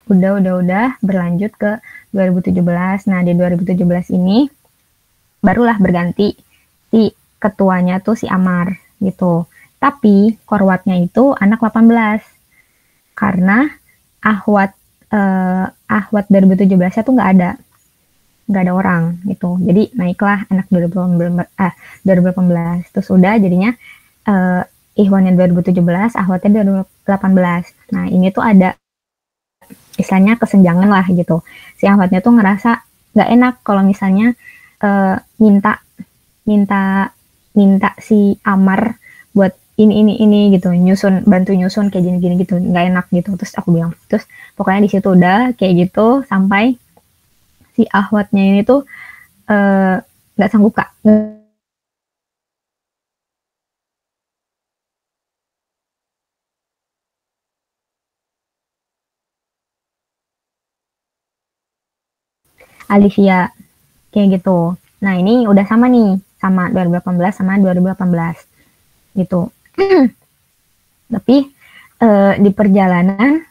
udah berlanjut ke 2017. Nah, di 2017 ini barulah berganti si ketuanya tuh si Amar gitu. Tapi korwatnya itu anak 18. Karena ahwat ahwat 2017-nya tuh nggak ada orang gitu. Jadi naiklah anak 2018. Terus udah jadinya Ihwannya 2017, ahwatnya 2018. Nah, ini tuh ada istilahnya kesenjangan lah gitu. Si ahwatnya tuh ngerasa nggak enak kalau misalnya minta minta minta si Amar buat ini gitu, bantu nyusun kayak gini gitu, nggak enak gitu. Terus aku bilang, terus pokoknya di situ udah kayak gitu sampai si ahwatnya ini tuh nggak sanggup kak. Alicia kayak gitu. Nah, ini udah sama nih, sama 2018 sama 2018 gitu. Tapi di perjalanan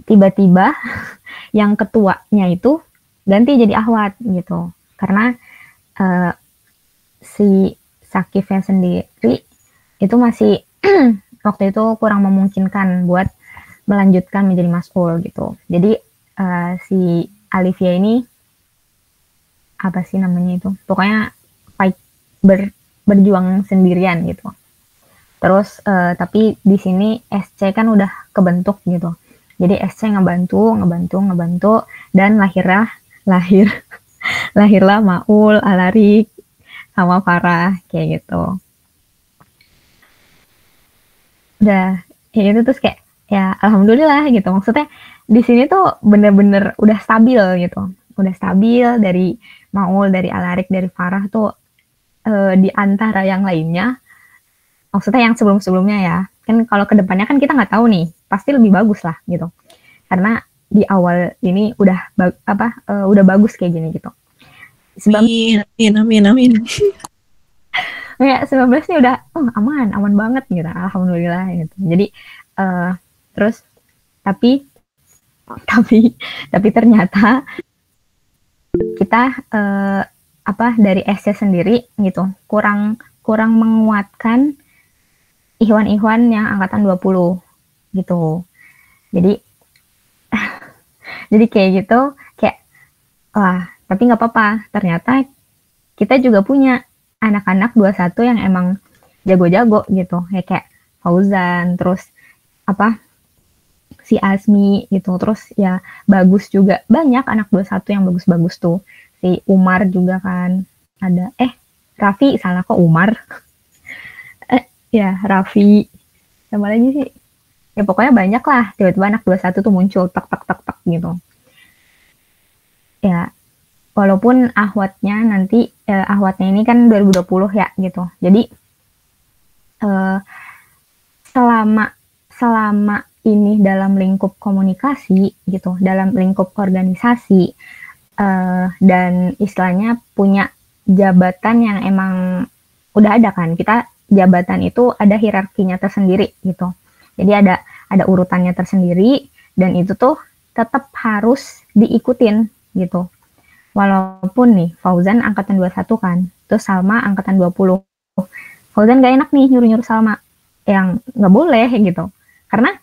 tiba-tiba yang ketuanya itu ganti jadi ahwat gitu. Karena si Sakifnya sendiri itu masih waktu itu kurang memungkinkan buat melanjutkan menjadi mas'ul gitu. Jadi si Alivia ini apa sih namanya itu? Pokoknya fight berjuang sendirian gitu. Terus tapi di sini SC kan udah kebentuk gitu. Jadi SC ngebantu dan lahirlah Maul, Alarik sama Farah kayak gitu. Udah kayak gitu terus kayak ya alhamdulillah gitu. Maksudnya di sini tuh bener-bener udah stabil gitu. Udah stabil dari Maul, dari Alarik, dari Farah tuh di antara yang lainnya. Maksudnya yang sebelum-sebelumnya ya. Kan kalau kedepannya kan kita nggak tahu nih. Pasti lebih bagus lah gitu. Karena di awal ini udah bagus kayak gini gitu. Amin. Ya 19 nih udah aman banget gitu. Alhamdulillah gitu. Jadi terus tapi tapi ternyata kita dari SC sendiri gitu kurang menguatkan Ikhwan yang angkatan 20 gitu. Jadi kayak gitu kayak wah, tapi nggak apa-apa. Ternyata kita juga punya anak-anak 21 yang emang jago-jago gitu. Ya kayak Fauzan, terus si Asmi gitu. Terus ya bagus juga. Banyak anak 21 yang bagus-bagus tuh. Si Umar juga kan ada. Raffi, salah kok Umar. Ya Raffi. Sama lagi sih. Ya pokoknya banyak lah. Tiba-tiba anak 21 tuh muncul. Tak gitu. Ya walaupun ahwatnya ini kan 2020 ya gitu. Jadi selama ini dalam lingkup komunikasi gitu, dalam lingkup organisasi dan istilahnya punya jabatan yang emang udah ada kan. Kita jabatan itu ada hierarkinya tersendiri gitu. Jadi ada urutannya tersendiri dan itu tuh tetap harus diikutin gitu. Walaupun nih Fauzan angkatan 21 kan, terus Salma angkatan 20. Fauzan gak enak nih nyuruh-nyuruh Salma, yang gak boleh gitu. Karena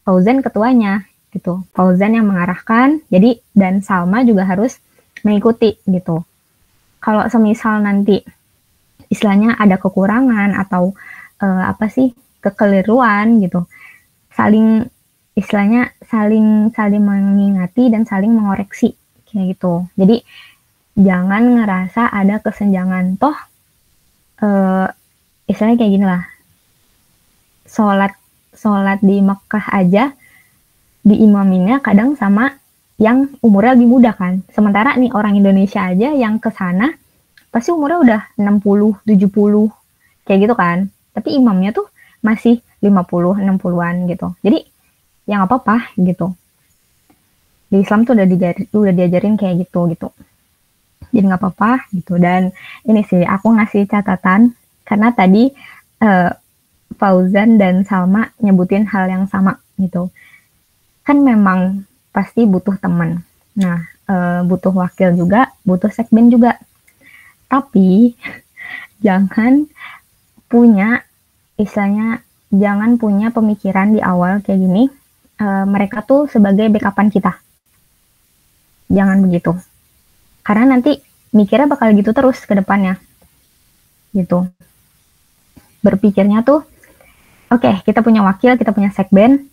Fauzan ketuanya gitu. Fauzan yang mengarahkan, jadi dan Salma juga harus mengikuti gitu. Kalau semisal nanti istilahnya ada kekurangan atau kekeliruan gitu, saling mengingati dan saling mengoreksi kayak gitu. Jadi jangan ngerasa ada kesenjangan. Toh istilahnya kayak gini lah. Sholat di Mekah aja diimaminnya kadang sama yang umurnya lebih muda kan. Sementara nih orang Indonesia aja yang ke sana pasti umurnya udah 60, 70 kayak gitu kan. Tapi imamnya tuh masih 50, 60-an gitu. Jadi ya nggak apa-apa gitu. Di Islam tuh udah diajarin kayak gitu. Jadi nggak apa-apa gitu. Dan ini sih aku ngasih catatan karena tadi Fauzan dan Salma nyebutin hal yang sama gitu. kan memang pasti butuh teman. Nah, butuh wakil juga, butuh sekben juga. Tapi jangan punya istilahnya jangan punya pemikiran di awal kayak gini, mereka tuh sebagai backupan kita. Jangan begitu. Karena nanti mikirnya bakal gitu terus ke depannya. Gitu. Berpikirnya tuh, oke, kita punya wakil, kita punya sekben,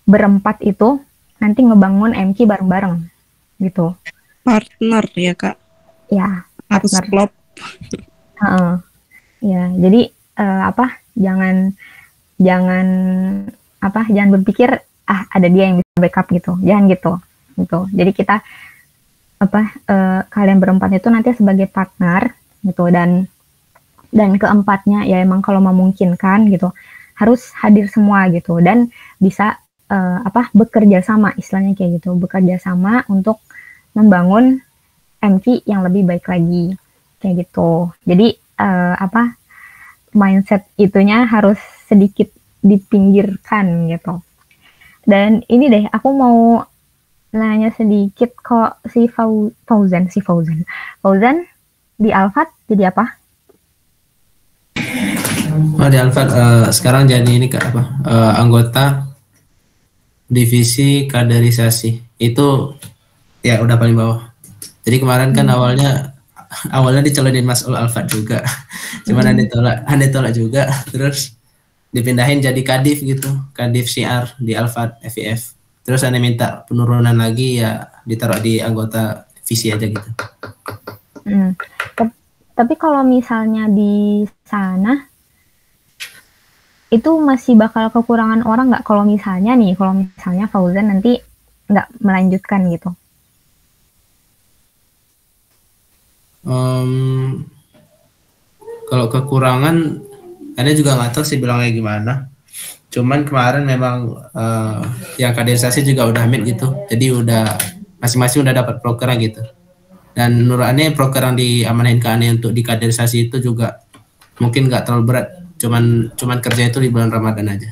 berempat itu nanti ngebangun MQ bareng-bareng. Gitu. Partner ya Kak? Ya, harus klop. Ya, jadi jangan berpikir ada dia yang bisa backup gitu. Jangan gitu. Jadi kita kalian berempat itu nanti sebagai partner gitu, dan keempatnya ya emang kalau memungkinkan gitu harus hadir semua gitu, dan bisa bekerja sama, istilahnya kayak gitu, bekerja sama untuk membangun MV yang lebih baik lagi kayak gitu. Jadi mindset itunya harus sedikit dipinggirkan gitu. Dan ini deh, aku mau nanya sedikit kok, si Fauzan di Alfat jadi apa? Di Alfat sekarang jadi ini Kak anggota divisi kaderisasi. Itu ya udah paling bawah. Jadi kemarin kan awalnya dicalonin Mas'ul Alfat juga. Cuman Anda tolak juga, terus dipindahin jadi kadif gitu, kadif syiar di Alfat FIF. Terus Anda minta penurunan lagi, ya ditaruh di anggota visi aja gitu. Tapi kalau misalnya di sana itu masih bakal kekurangan orang nggak? Kalau misalnya Fauzan nanti nggak melanjutkan gitu? Kalau kekurangan, Anda juga nggak tahu sih bilangnya gimana. Cuman kemarin memang yang kaderisasi juga udah meet gitu, jadi udah masing-masing udah dapat proker gitu. Dan menurut Ane proker yang diamanahin ke Ane untuk di kaderisasi itu juga mungkin nggak terlalu berat, cuman kerja itu di bulan Ramadan aja.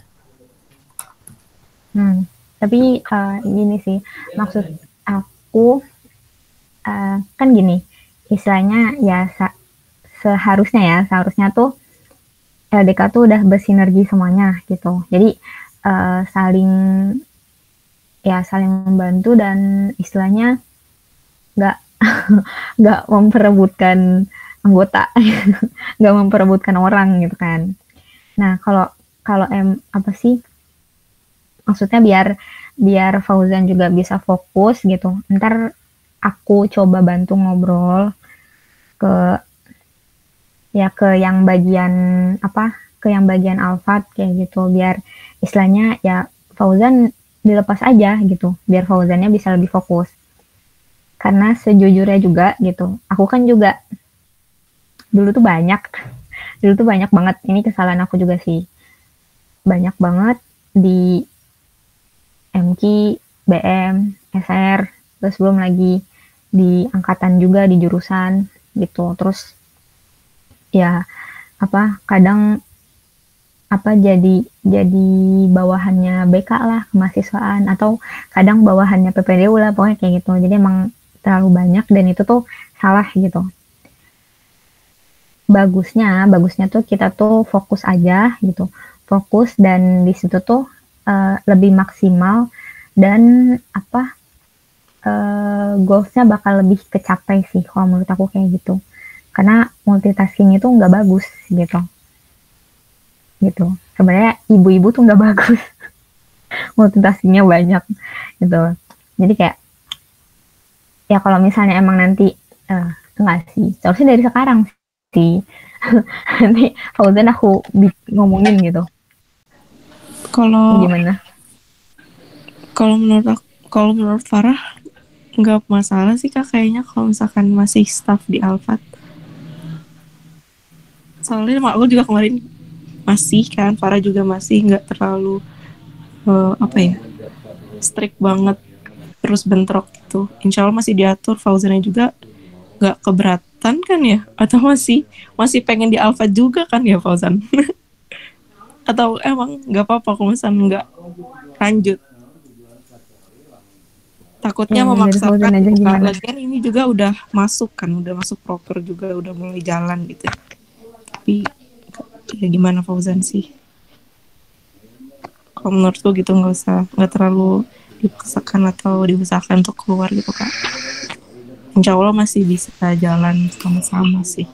Tapi gini sih, maksud aku kan gini, istilahnya ya seharusnya tuh LDK tuh udah bersinergi semuanya gitu. Jadi saling membantu dan istilahnya nggak memperebutkan anggota, nggak memperebutkan orang gitu kan. Nah kalau maksudnya biar Fauzan juga bisa fokus gitu. Ntar aku coba bantu ngobrol ke yang bagian Alfat kayak gitu, biar istilahnya ya Fauzan dilepas aja gitu, biar Fauzannya bisa lebih fokus. Karena sejujurnya juga gitu, aku kan juga dulu tuh banyak banget, ini kesalahan aku juga sih, banyak banget di MQ, BM, SR, terus belum lagi di angkatan juga, di jurusan gitu. Terus ya kadang jadi bawahannya BK lah, kemahasiswaan, atau kadang bawahannya PPDU lah, pokoknya kayak gitu. Jadi emang terlalu banyak dan itu tuh salah gitu. Bagusnya tuh kita tuh fokus aja gitu, fokus, dan di situ tuh lebih maksimal, dan goalsnya bakal lebih kecapai sih kalau menurut aku kayak gitu. Karena multitasking itu nggak bagus gitu. Sebenarnya ibu-ibu tuh nggak bagus multitaskingnya banyak gitu. Jadi kayak ya kalau misalnya emang nanti enggak sih, seharusnya dari sekarang sih nanti Fauzan aku ngomongin gitu. Kalau gimana? Kalau menurut Farah nggak masalah sih Kak, kayaknya kalau misalkan masih staff di Alfat. Soalnya aku juga kemarin masih kan, Farah juga masih nggak terlalu strict banget terus bentrok gitu. Insya Allah masih diatur, Fauzannya juga nggak keberatan kan ya? Atau masih pengen di Alfat juga kan ya Fauzan? Atau emang nggak apa-apa kalau misalnya nggak lanjut? takutnya Yang dari memaksakan Fauzan aja gitu, Kak. gimana? Lagian ini juga udah masuk kan, udah masuk proper juga, udah mulai jalan gitu. Tapi ya gimana Fauzan sih? Kalau menurutku gitu nggak terlalu dipaksakan atau diusahakan untuk keluar gitu Kak. Insya Allah masih bisa jalan sama-sama sih.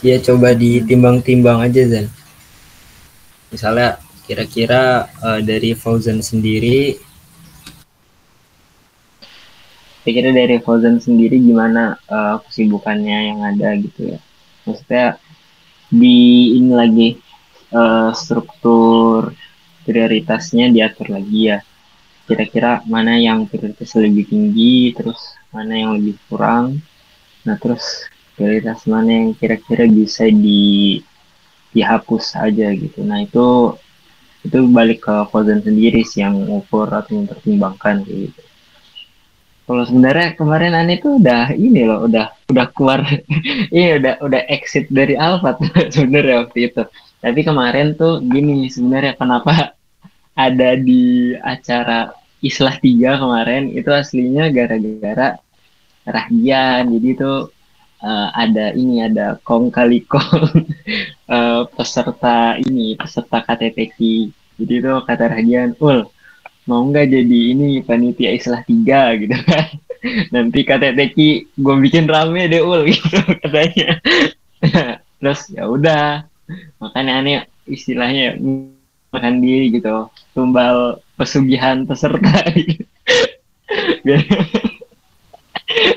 Ya coba ditimbang-timbang aja Zan. Misalnya kira-kira dari Fauzan sendiri, gimana kesibukannya yang ada gitu ya. Maksudnya di ini lagi struktur prioritasnya diatur lagi ya. Kira-kira mana yang prioritas lebih tinggi, terus mana yang lebih kurang. Nah terus prioritas mana yang kira-kira bisa dihapus aja gitu. Nah itu balik ke Fauzan sendiri sih yang mengukur atau mempertimbangkan gitu. Kalau sebenarnya kemarin Ani tuh udah ini loh, udah keluar, iya udah exit dari Alphard sebenarnya waktu itu. Tapi kemarin tuh gini sebenarnya kenapa ada di acara Islah 3 kemarin itu aslinya gara-gara Rahdian. Jadi itu ada kong kali kong peserta KTTK. Jadi itu kata Rahdian, mau nggak jadi ini panitia Islah 3 gitu kan. Nanti KTTK gue bikin rame deh gitu katanya. Terus ya udah, makanya aneh istilahnya makan diri gitu, tumbal pesugihan peserta gitu. biar,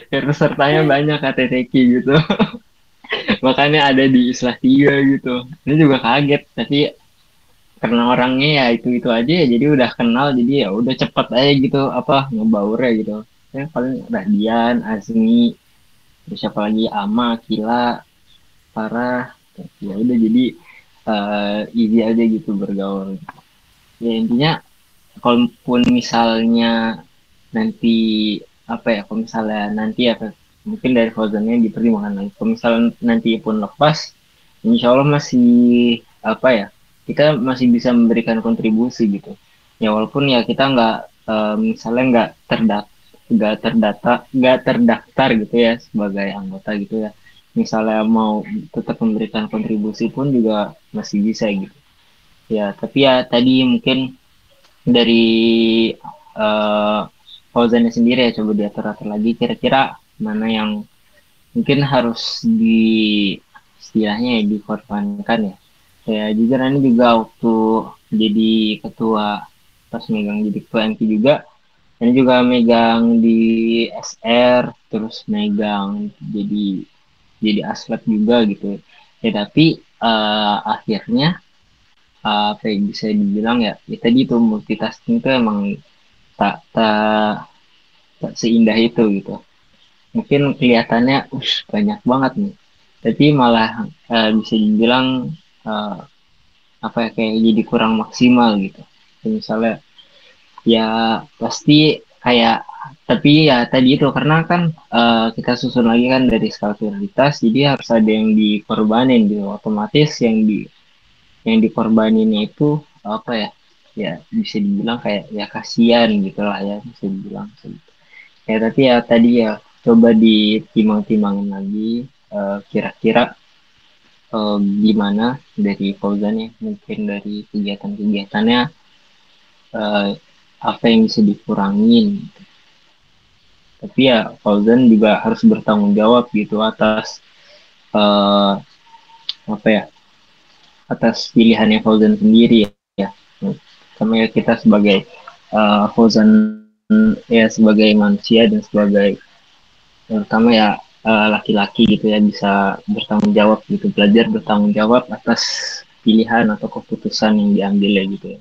biar pesertanya banyak KTTK gitu. Makanya ada di Islah 3 gitu. Ini juga kaget, tapi karena orangnya ya itu aja ya, jadi udah kenal, jadi ya udah cepet aja gitu apa ngebaurnya gitu. Ya paling Radian, Azmi, terus siapa lagi, Ama, Kila, Farah, ya udah jadi easy aja gitu bergaul. Ya intinya kalaupun misalnya nanti kalau misalnya nanti mungkin dari Fauzannya dipertimbangkan lagi. Kalau misalnya nanti pun lepas, insya Allah masih kita masih bisa memberikan kontribusi gitu. Ya walaupun ya kita misalnya nggak terdaftar gitu ya sebagai anggota gitu ya. Misalnya mau tetap memberikan kontribusi pun juga masih bisa gitu. Ya tapi ya tadi mungkin dari Fauzannya sendiri ya coba diatur-atur lagi kira-kira mana yang mungkin harus istilahnya ya dikorbankan ya. Ya jujur ini juga waktu jadi ketua, pas megang jadi ketua MK juga, ini juga megang di SR, terus megang jadi aslet juga gitu ya. Tapi akhirnya apa yang bisa dibilang ya tadi itu multitasking itu emang tak seindah itu gitu. Mungkin kelihatannya banyak banget nih, tapi malah bisa dibilang kayak jadi kurang maksimal gitu. Misalnya ya pasti kayak, tapi ya tadi itu karena kan kita susun lagi kan dari skala prioritas, jadi harus ada yang dikorbanin gitu. Otomatis yang dikorbaninnya itu ya bisa dibilang kayak ya kasihan gitulah ya, bisa dibilang gitu. Ya tapi ya tadi ya coba ditimbang-timbangin lagi kira-kira gimana dari Fauzan ya, mungkin dari kegiatan-kegiatannya apa yang bisa dikurangin gitu. Tapi ya Fauzan juga harus bertanggung jawab gitu atas atas pilihannya Fauzan sendiri ya. Sama ya kita sebagai Fauzan ya sebagai manusia dan sebagai terutama ya laki-laki gitu ya, bisa bertanggung jawab gitu, belajar bertanggung jawab atas pilihan atau keputusan yang diambil ya gitu ya,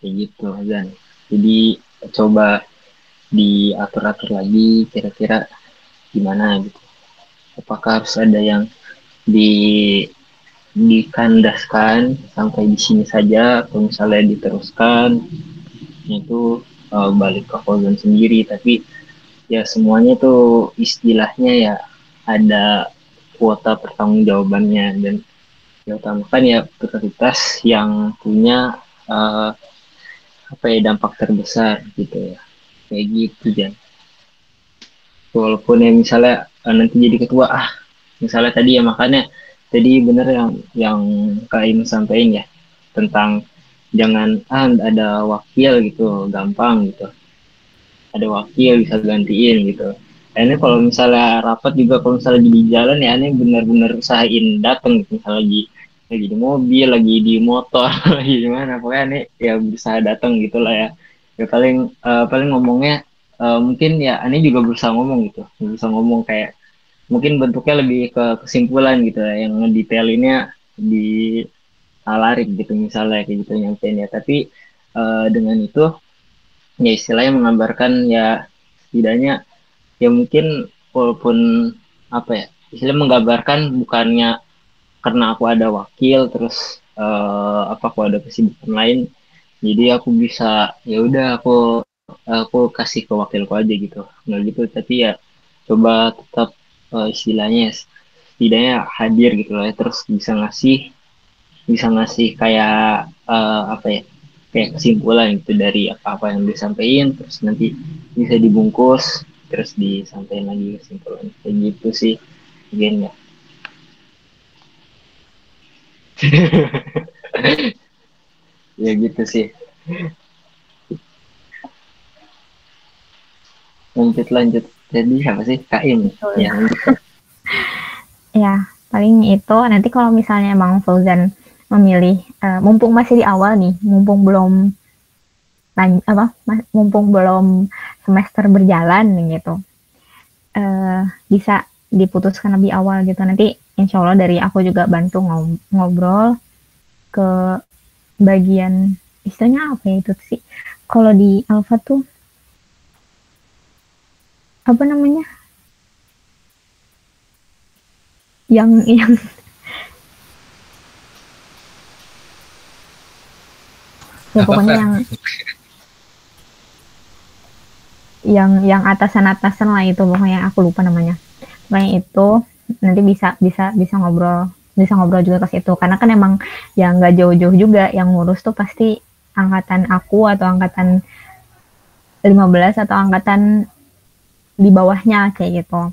kayak gitu Zan. Jadi coba diatur-atur lagi kira-kira gimana gitu, apakah harus ada yang dikandaskan sampai di sini saja atau misalnya diteruskan, itu balik ke Fauzan sendiri. Tapi ya semuanya tuh istilahnya ya ada kuota pertanggungjawabannya, dan ya utamakan ya prioritas yang punya apa ya dampak terbesar gitu ya, kayak gitu Jan. Walaupun ya misalnya nanti jadi ketua misalnya tadi ya, makanya tadi bener yang Kak Im sampaikan ya tentang jangan ada wakil gitu gampang gitu, ada wakil bisa gantiin gitu. Ini kalau misalnya rapat juga, kalau misalnya lagi di jalan ya ini benar-benar usahain datang gitu, misalnya lagi di mobil, lagi di motor, lagi di mana, pokoknya ini ya berusaha datang gitulah ya. Ya paling ngomongnya mungkin ya ini juga berusaha ngomong gitu, berusaha ngomong kayak mungkin bentuknya lebih ke kesimpulan gitu ya, yang ngedetailinnya di larik gitu misalnya kayak gitu nyampein ya. Tapi dengan itu ya istilahnya menggambarkan ya setidaknya ya mungkin walaupun apa ya istilahnya menggambarkan bukannya karena aku ada wakil terus apa aku ada kesibukan lain jadi aku bisa ya udah aku kasih ke wakilku aja gitu, nggak gitu. Tapi ya coba tetap istilahnya setidaknya hadir gitu lah ya, terus bisa ngasih kayak apa ya kayak kesimpulan gitu dari apa-apa yang disampaikan, terus nanti bisa dibungkus terus disampaikan lagi kesimpulan kayak gitu sih mungkin ya. Ya gitu sih. Lanjut jadi siapa sih Kain ya lanjut. Ya, paling itu nanti kalau misalnya Bang Fauzan memilih, mumpung masih di awal nih, mumpung belum semester berjalan gitu, bisa diputuskan lebih awal gitu. Nanti insya Allah dari aku juga bantu ngobrol ke bagian istilahnya apa ya itu sih, kalau di Alfa tuh apa namanya, yang ya Apa, pokoknya Fer? yang atasan lah itu, pokoknya aku lupa namanya. Pokoknya itu nanti bisa ngobrol juga ke situ, karena kan emang ya nggak jauh-jauh juga yang ngurus tuh pasti angkatan aku atau angkatan 15 atau angkatan di bawahnya kayak gitu.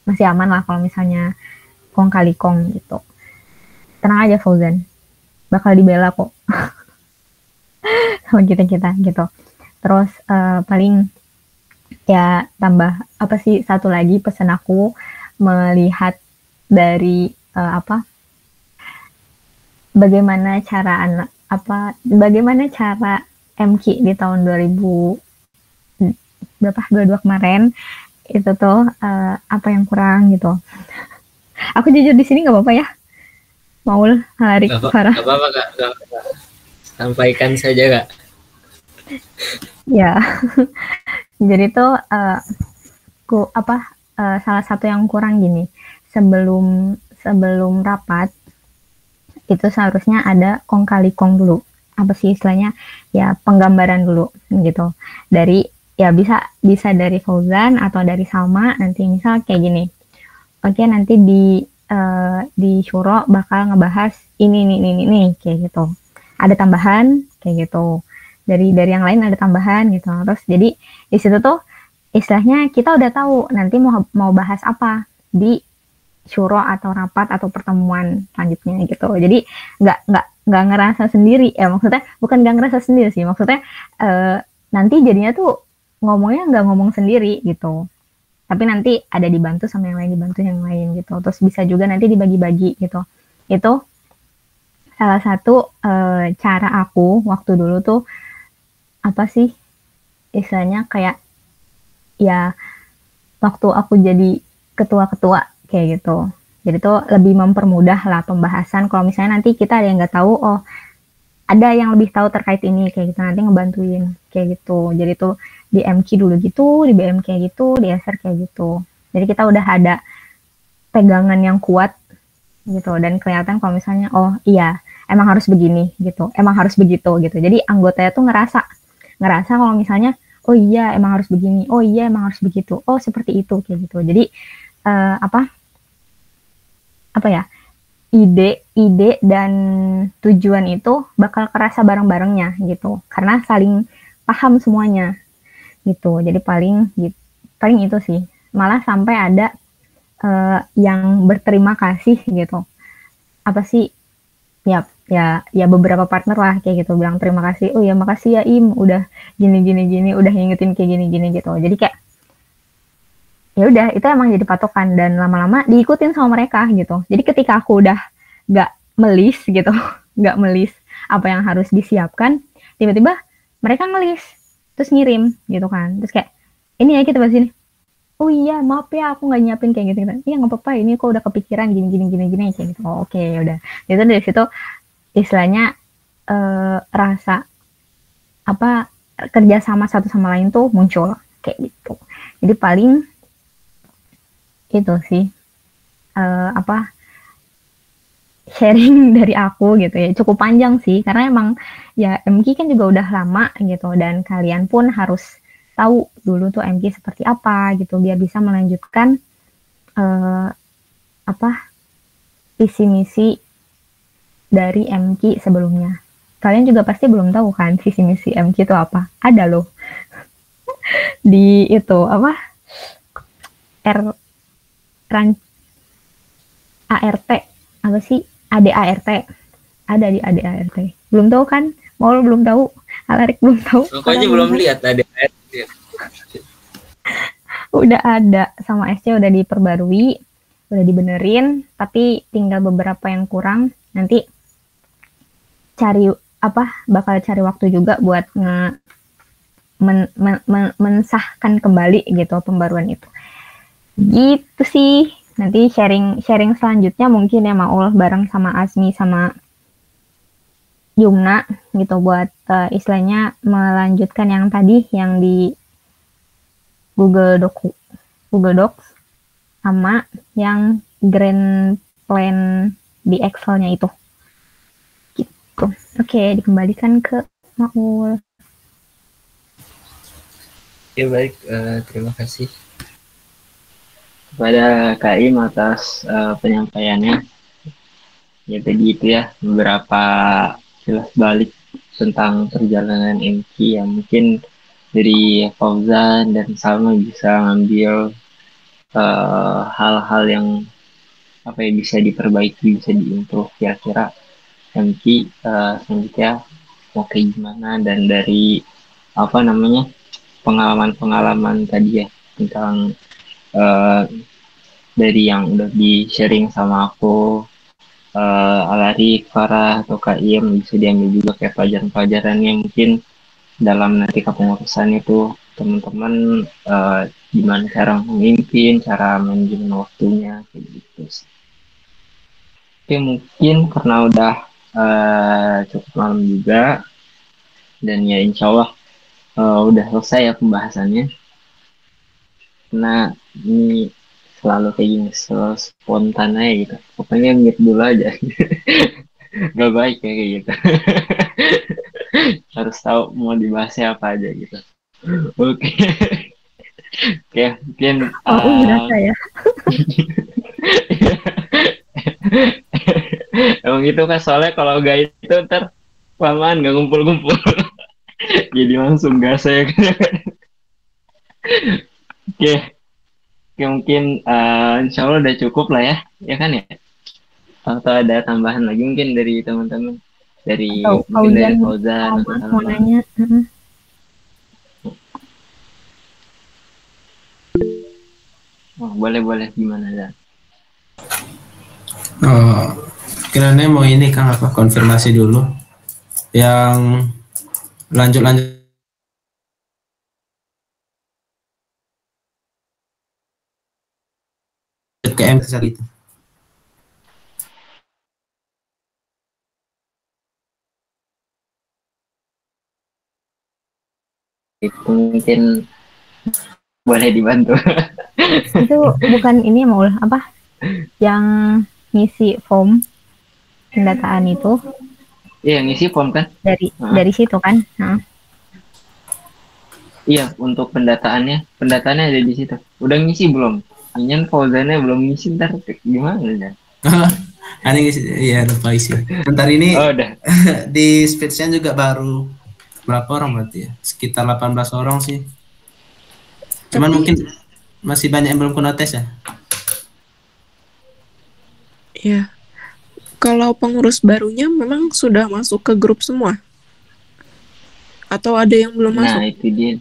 Masih aman lah kalau misalnya kong kali kong gitu. Tenang aja Fauzan, bakal dibela kok sama kita gitu. Terus paling ya tambah apa sih, satu lagi pesan aku melihat dari bagaimana cara MQ di tahun 2022 kemarin itu tuh apa yang kurang gitu. Aku jujur di sini nggak apa-apa ya, Maul, Harik, Farah. Gak apa-apa Kak, gak apa-apa. Sampaikan saja Kak. Ya, jadi tuh salah satu yang kurang gini, sebelum rapat itu seharusnya ada kong kali kong dulu. Apa sih istilahnya? Ya penggambaran dulu gitu. Dari ya bisa dari Fauzan atau dari Salma, nanti misal kayak gini. Oke, nanti di syuro bakal ngebahas ini kayak gitu. Ada tambahan kayak gitu. Dari yang lain ada tambahan gitu. Terus jadi di situ tuh istilahnya kita udah tahu nanti mau bahas apa di syuro atau rapat atau pertemuan selanjutnya gitu. Jadi nggak ngerasa sendiri ya, maksudnya bukan nggak ngerasa sendiri sih, maksudnya nanti jadinya tuh ngomongnya nggak ngomong sendiri gitu, tapi nanti ada dibantu sama yang lain, dibantu yang lain gitu. Terus bisa juga nanti dibagi-bagi gitu. Itu salah satu cara aku waktu dulu tuh apa sih istilahnya, kayak ya waktu aku jadi ketua kayak gitu. Jadi tuh lebih mempermudah lah pembahasan. Kalau misalnya nanti kita ada yang nggak tahu, oh ada yang lebih tahu terkait ini kayak gitu, nanti ngebantuin kayak gitu. Jadi tuh di MQ dulu gitu, di BM kayak gitu, di SR kayak gitu. Jadi kita udah ada pegangan yang kuat gitu, dan kelihatan kalau misalnya oh iya emang harus begini gitu, emang harus begitu gitu. Jadi anggotanya tuh ngerasa kalau misalnya oh iya emang harus begini, oh iya emang harus begitu, oh seperti itu kayak gitu. Jadi apa ya, ide dan tujuan itu bakal kerasa bareng-barengnya gitu, karena saling paham semuanya gitu. Jadi paling itu sih, malah sampai ada yang berterima kasih gitu. Apa sih, ya beberapa partner lah kayak gitu bilang terima kasih, oh ya makasih ya Im udah gini udah ngingetin kayak gini gitu. Jadi kayak ya udah, itu emang jadi patokan dan lama-lama diikutin sama mereka gitu. Jadi ketika aku udah nggak melis gitu nggak melis apa yang harus disiapkan, tiba-tiba mereka ngelis terus ngirim gitu kan. Terus kayak ini ya kita bahas ini, oh iya maaf ya aku nggak nyiapin kayak gitu. Iya nggak apa-apa, ini kok udah kepikiran gini kayak gitu. Oh, oke udah. Itu dari situ istilahnya rasa apa kerja sama satu sama lain tuh muncul kayak gitu. Jadi paling itu sih sharing dari aku gitu ya, cukup panjang sih karena emang ya MQ kan juga udah lama gitu, dan kalian pun harus tahu dulu tuh MQ seperti apa gitu biar bisa melanjutkan visi misi dari MQ sebelumnya. Kalian juga pasti belum tahu kan visi misi MQ itu apa? Ada loh di itu ART apa sih, ADART, ada di ADART. Belum tahu kan? Mau belum tahu, Alarik belum tahu. Pokoknya belum lihat ada. Udah ada sama SC, udah diperbarui, udah dibenerin, tapi tinggal beberapa yang kurang. Nanti bakal cari waktu juga buat mensahkan kembali gitu pembaruan itu. Gitu sih. Nanti sharing selanjutnya mungkin ya Maul bareng sama Azmi sama Yumna gitu buat istilahnya melanjutkan yang tadi yang di Google Docs sama yang grand plan di Excel-nya itu. Gitu. Oke, dikembalikan ke Maul. Ya baik, terima kasih kepada Kak Im atas penyampaiannya. Ya tadi itu ya beberapa jelas balik tentang perjalanan MQ yang mungkin dari Fauzan dan Salma bisa ngambil hal-hal yang bisa diperbaiki, bisa diimprove kira-kira MQ selanjutnya mau kayak gimana, dan dari pengalaman tadi ya tentang dari yang udah di sharing sama aku, Alarik, Farah, atau Kak Iem, bisa diambil juga kayak pelajaran-pelajarannya mungkin dalam nanti kepengurusan itu teman-teman gimana cara memimpin, cara manajemen waktunya kayak gitu sih. Oke, mungkin karena udah cukup malam juga dan ya insya Allah udah selesai ya pembahasannya. Nah ini selalu kayak gini, selalu spontan aja gitu. Pokoknya mute dulu aja. Gak baik ya kayak gitu. Harus tahu mau dibahasnya apa aja gitu. Oke. Oke, mungkin berasa ya. Emang gitu kan, soalnya kalau gak itu ntar kelamaan gak ngumpul-ngumpul. Jadi langsung gas saya. Oke, mungkin insya Allah udah cukup lah ya kan ya? Atau ada tambahan lagi mungkin dari teman-teman, dari Fauzan atau mau nanya. Boleh gimana Dan? Kiranya mau ini Kang konfirmasi dulu yang lanjut ke M saat itu. Itu mungkin boleh dibantu. Itu bukan ini Maul yang ngisi form pendataan itu? Iya, ngisi form kan? Dari situ kan? Iya, untuk pendataannya ada di situ. Udah ngisi belum? Inyan Fauzannya belum ngisi, ntar gimana ya? Ada yang isi, iya lupa isi. Bentar ini Oh, udah. di speech-nya juga baru berapa orang berarti ya? Sekitar 18 orang sih. Cuman Tapi mungkin masih banyak yang belum kena tes ya. ya, kalau pengurus barunya memang sudah masuk ke grup semua atau ada yang belum Nah, masuk? itu dia.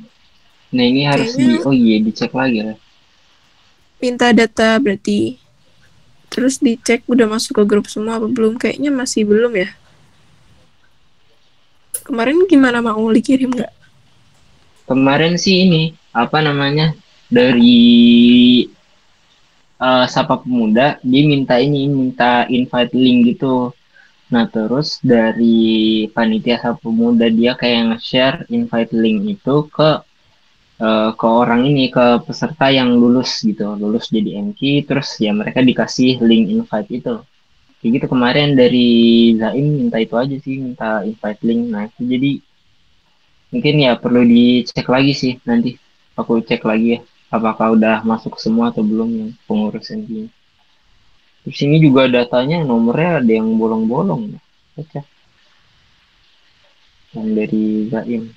Nah, ini harus Kayaknya oh iya, dicek lagi lah. minta data berarti. Terus dicek udah masuk ke grup semua apa belum? Kayaknya masih belum ya. Kemarin gimana, mau dikirim nggak? Kemarin sih ini, apa namanya, dari Sapa Pemuda, dia minta invite link gitu. Nah, terus dari panitia Sapa Pemuda dia kayak nge-share invite link itu ke orang ini, ke peserta yang lulus gitu, lulus jadi MQ, terus ya mereka dikasih link invite itu. Kayak gitu kemarin dari Zaim minta itu aja sih, minta invite link. Nah, itu jadi mungkin ya perlu dicek lagi sih nanti. Aku cek lagi ya, apakah udah masuk semua atau belum yang pengurus MQ. Terus ini juga datanya nomornya ada yang bolong-bolong ya. Baca yang dari Zaim.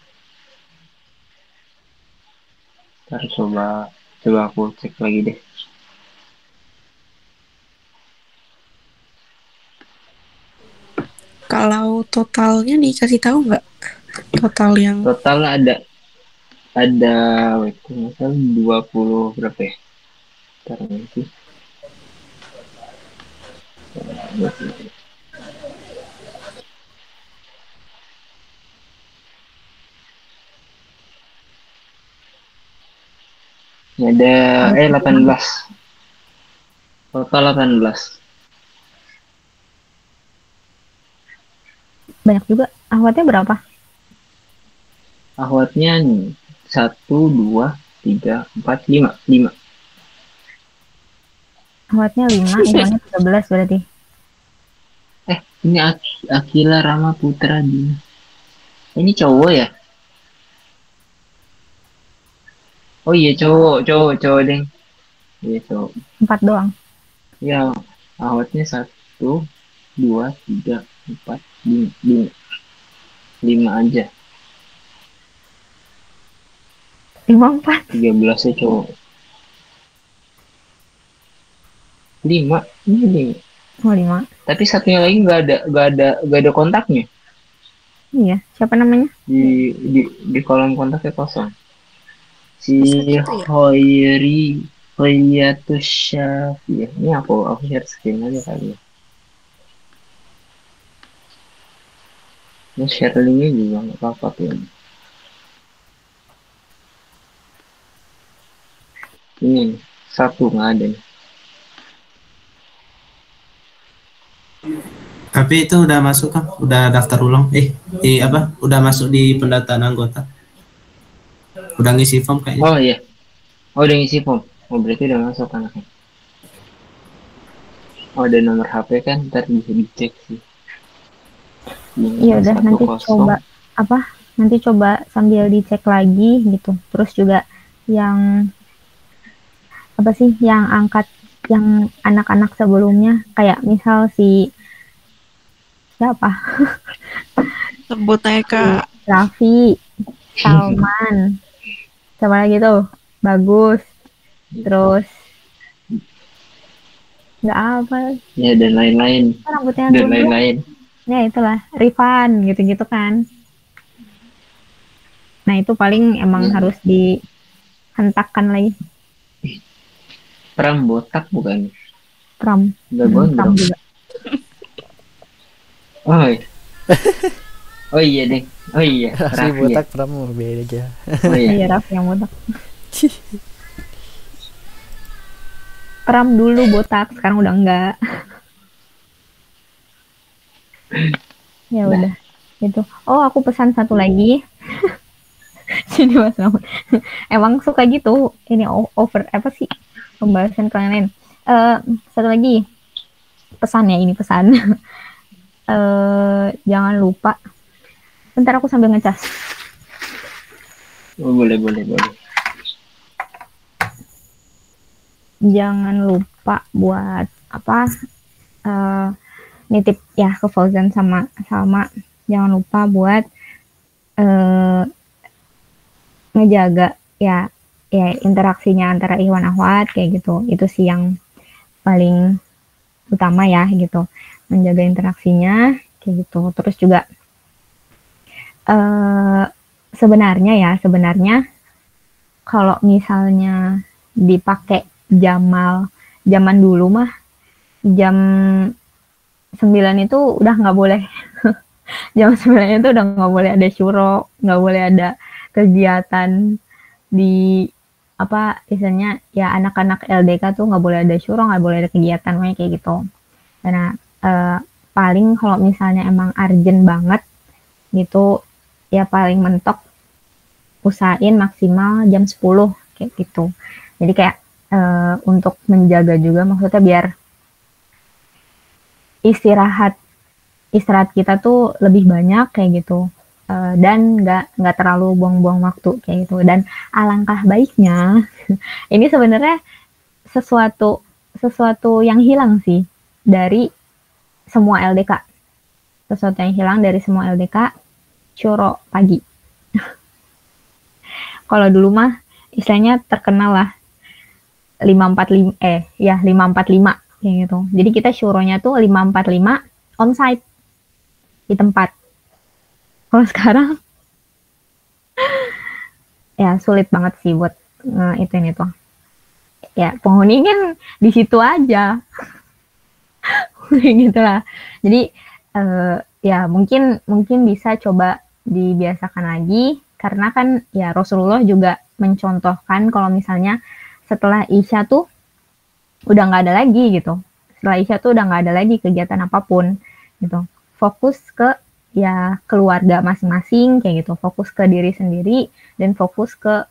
Ntar coba aku cek lagi deh. Kalau totalnya dikasih tahu nggak? Total yang Total ada wait, misal 20 berapa ya? Ntar nanti. Ini ada 18. Total 18. Banyak juga. Ahwatnya berapa? Ahwatnya nih 1, 2, 3, 4, 5. 5. Ahwatnya 5, Iwannya 13 berarti. Ini Akila Rama Putra Dina. Ini cowok ya? Oh iya cowok deng. Iya cowok. 4 doang. Ya, awatnya 1, 2, 3, 4, 5. 5 aja. 54. 13-nya cowok. 5. Ini 5. Oh, 5. Tapi satunya lagi nggak ada kontaknya. Iya, siapa namanya? Di kolom kontaknya kosong. Si Bisa gitu ya? Hoyatus Syafiyah. Ini aku share screen aja kali ya. Ini share linknya juga nggak apa-apa tuh. Ini satu nggak ada nih. Tapi itu udah masuk kan? Udah daftar ulang? Di apa? Udah masuk di pendataan anggota? Udah ngisi form kayaknya? Oh iya. Oh udah ngisi form. Oh berarti udah masuk anaknya. Oh ada nomor HP kan? Ntar bisa dicek sih. Iya udah, nanti 110. coba apa? Nanti coba sambil dicek lagi gitu. Terus juga yang apa sih yang angkat yang anak-anak sebelumnya kayak misal si siapa? Sebut aja Kak. Raffi, Salman, siapa lagi tuh? Bagus. Terus nggak apa? Ya dan lain-lain. Rambutnya Dan gondrong. lain-lain. Ya itulah, Rifan gitu-gitu kan. Nah itu paling emang harus dihentakkan lagi. Pram botak bukan? Pram. Udah Pram gondrong. juga. Oh iya. Oh iya deh. Oh iya. Si Raffi ya. botak pramu beda aja. Oh iya. Iya Raffi yang botak. Pram dulu botak, sekarang udah enggak. Ya udah itu. Oh aku pesan satu lagi. Jadi Mas Rahmat. Emang suka gitu. Ini over apa sih pembahasan kalian lain. Satu lagi pesan ya, ini pesan. Jangan lupa. Bentar aku sambil ngecas. Oh, boleh. Jangan lupa buat apa nitip ya ke Fauzan sama Salma, jangan lupa buat ngejaga ya interaksinya antara ikhwan akhwat kayak gitu. Itu sih yang paling utama ya gitu, menjaga interaksinya kayak gitu. Terus juga sebenarnya kalau misalnya dipakai zaman dulu mah jam 9 itu udah nggak boleh jam 9 itu udah nggak boleh ada syuro, nggak boleh ada kegiatan di apa istilahnya ya, anak-anak LDK tuh nggak boleh ada syuro, nggak boleh ada kegiatan kayak gitu. Karena paling kalau misalnya emang urgent banget gitu ya, paling mentok usahain maksimal jam 10 kayak gitu. Jadi kayak untuk menjaga juga, maksudnya biar istirahat kita tuh lebih banyak kayak gitu, dan nggak terlalu buang-buang waktu kayak gitu. Dan alangkah baiknya ini sebenarnya sesuatu yang hilang sih dari semua LDK, sesuatu yang hilang dari semua LDK, syuro pagi. Kalau dulu mah istilahnya terkenal lah 545 kayak gitu. Jadi kita syuronya tuh 545 onsite di tempat. Kalau sekarang ya sulit banget sih buat itu ya, penghuni kan di situ aja. Gitu lah. Jadi ya mungkin bisa coba dibiasakan lagi, karena kan ya Rasulullah juga mencontohkan kalau misalnya setelah Isya tuh udah nggak ada lagi gitu. Setelah Isya tuh udah nggak ada lagi kegiatan apapun gitu. Fokus ke ya keluarga masing-masing kayak gitu. Fokus ke diri sendiri dan fokus ke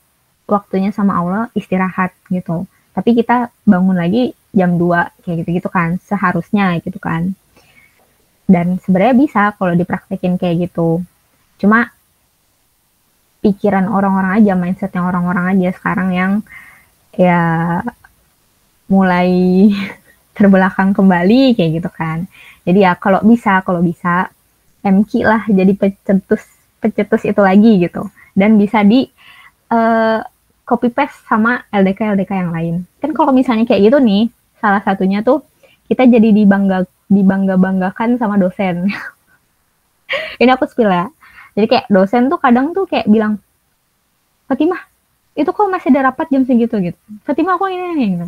waktunya sama Allah, istirahat gitu. Tapi kita bangun lagi jam 2 kayak gitu kan, seharusnya gitu kan. Dan sebenarnya bisa kalau dipraktekin kayak gitu. Cuma pikiran orang-orang aja, mindsetnya orang-orang aja sekarang yang ya mulai terbelakang kembali kayak gitu kan. Jadi ya kalau bisa MQ lah jadi pecetus itu lagi gitu, dan bisa di copy paste sama LDK yang lain. Kan kalau misalnya kayak gitu nih, salah satunya tuh kita jadi dibangga-banggakan sama dosen. Ini aku spill ya. Jadi kayak dosen tuh kadang tuh kayak bilang, Fatimah, itu kok masih ada rapat jam segitu gitu. Fatimah kok ini gitu.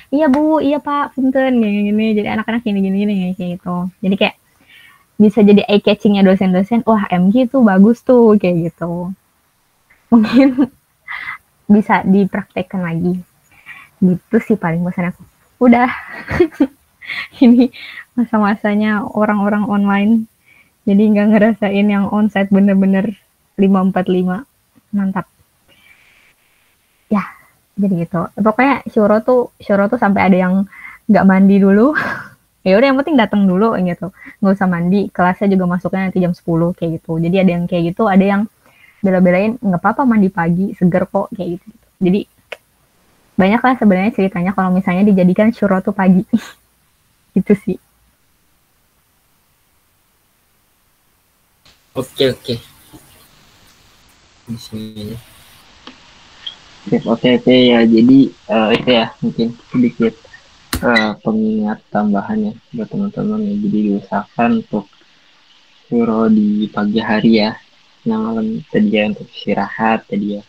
Iya Bu, iya Pak, punten gini. Jadi anak-anak gini kayak gitu. Jadi kayak bisa jadi eye catchingnya dosen-dosen. Wah, MG tuh bagus tuh kayak gitu. Mungkin bisa dipraktekkan lagi. Gitu sih paling pesan aku. Udah. Ini masa-masanya orang-orang online. Jadi nggak ngerasain yang onsite bener-bener 545. Mantap. Ya, jadi gitu. Pokoknya syuro tuh sampai ada yang nggak mandi dulu. Ya udah, yang penting datang dulu gitu. Nggak usah mandi. Kelasnya juga masuknya nanti jam 10 kayak gitu. Jadi ada yang kayak gitu, ada yang bela-belain nggak apa-apa mandi pagi, seger kok kayak gitu. Jadi banyak lah sebenarnya ceritanya kalau misalnya dijadikan syuro tuh pagi. Gitu sih. Oke. Di sini. Oke ya. Jadi itu ya mungkin sedikit pengingat tambahan ya buat teman-teman ya. Jadi diusahakan untuk syuro di pagi hari ya. Yang malam tadi ya untuk istirahat tadi ya.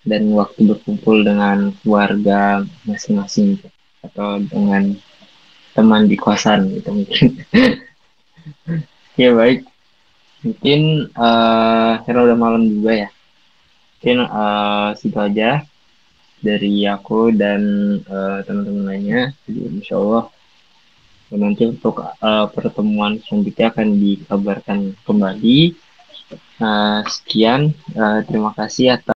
Dan waktu berkumpul dengan keluarga masing-masing gitu. Atau dengan teman di kosan gitu mungkin. Ya baik. Mungkin karena udah malam juga ya. Mungkin situ aja dari aku dan teman-teman lainnya. Jadi insya Allah nanti untuk pertemuan selanjutnya akan dikabarkan kembali. Sekian, terima kasih atas